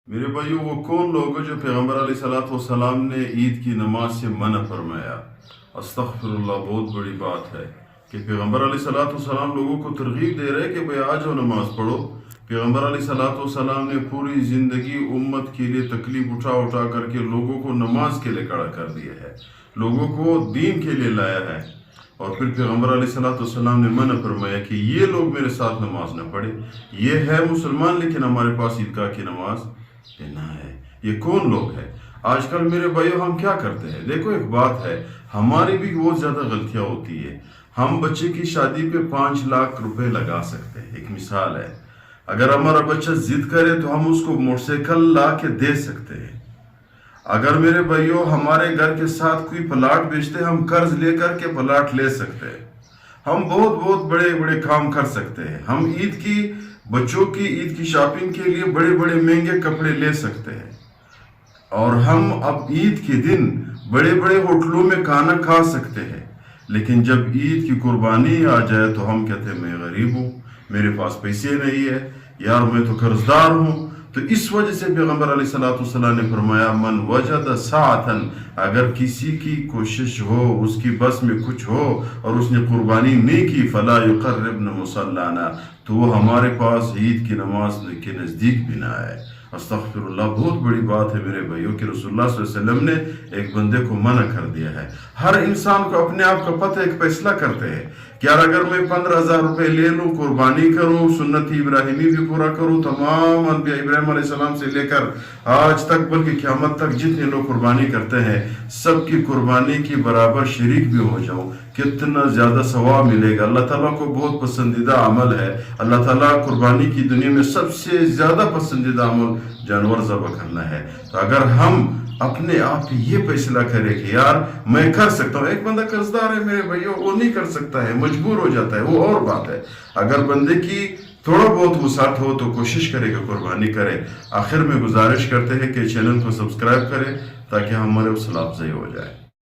میرے بھائیو، وہ کون لوگ ہیں جو پیغمبر علیہ السلام نے عید کی نماز سے منع فرمایا؟ استغفر اللہ، بہت بڑی بات ہے کہ پیغمبر علیہ السلام لوگوں کو ترغیب دے رہے کہ بھئی آ جاؤ نماز پڑھو۔ پیغمبر علیہ السلام نے پوری زندگی امت کے لیے تکلیف اٹھا کر کے لوگوں کو نماز کے لیے کھڑا کر دیا ہے، لوگوں کو دین کے لیے لایا ہے، اور پھر پیغمبر علیہ السلام نے منع فرمایا کہ یہ لوگ میرے ساتھ نماز نہ پڑھے۔ یہ ہے مسلمان لیکن ہمارے پاس عیدگاہ کی نماز نہ ہے۔ یہ کون لوگ ہیں؟ آج کل میرے بھائیو ہم کیا کرتے ہیں؟ دیکھو، ایک بات ہے، ہماری بھی بہت زیادہ غلطیاں ہوتی ہے۔ ہم بچے کی شادی پہ 5 لاکھ روپے لگا سکتے ہیں، ایک مثال ہے۔ اگر ہمارا بچہ ضد کرے تو ہم اس کو موٹر سائیکل لا کے دے سکتے ہیں۔ اگر میرے بھائیو ہمارے گھر کے ساتھ کوئی پلاٹ بیچتے، ہم قرض لے کر کے پلاٹ لے سکتے ہیں۔ ہم بہت بڑے کام کر سکتے ہیں۔ ہم بچوں کی عید کی شاپنگ کے لیے بڑے مہنگے کپڑے لے سکتے ہیں، اور ہم اب عید کے دن بڑے ہوٹلوں میں کھانا کھا سکتے ہیں۔ لیکن جب عید کی قربانی آ جائے تو ہم کہتے ہیں میں غریب ہوں، میرے پاس پیسے نہیں ہے، یار میں تو قرض دار ہوں۔ تو اس وجہ سے پیغمبر علیہ السلام نے فرمایا من وجد ساعتن، اگر کسی کی کوشش ہو، اس کی بس میں کچھ ہو اور اس نے قربانی نہیں کی، فلا یقربن مصلانا، تو وہ ہمارے پاس عید کی نماز کے نزدیک بھی نہ آئے۔ استغفر اللہ، بہت بڑی بات ہے میرے بھائیوں کہ رسول اللہ صلی اللہ علیہ وسلم نے ایک بندے کو منع کر دیا ہے۔ ہر انسان کو اپنے آپ کا پتہ ایک فیصلہ کرتے ہیں کہ یار اگر میں 15,000 روپے لے لوں، قربانی کروں، سنت ابراہیمی بھی پورا کروں، تمام انبیاء ابراہیم علیہ السلام سے لے کر آج تک بلکہ قیامت تک جتنے لوگ قربانی کرتے ہیں سب کی قربانی کی برابر شریک بھی ہو جاؤں، کتنا زیادہ ثواب ملے گا۔ اللہ تعالیٰ کو بہت پسندیدہ عمل ہے۔ اللہ تعالیٰ قربانی کی دنیا میں سب سے زیادہ پسندیدہ عمل جانور ذبح کرنا ہے۔ تو اگر ہم اپنے آپ یہ فیصلہ کرے کہ یار میں کر سکتا ہوں، ایک بندہ قرض دار ہے میرے بھائیو، وہ نہیں کر سکتا ہے، مجبور ہو جاتا ہے، وہ اور بات ہے۔ اگر بندے کی تھوڑا بہت وسعت ہو تو کوشش کرے کہ قربانی کرے۔ آخر میں گزارش کرتے ہیں کہ چینل کو سبسکرائب کرے تاکہ ہمارے حوصلہ افزائی ہو جائے۔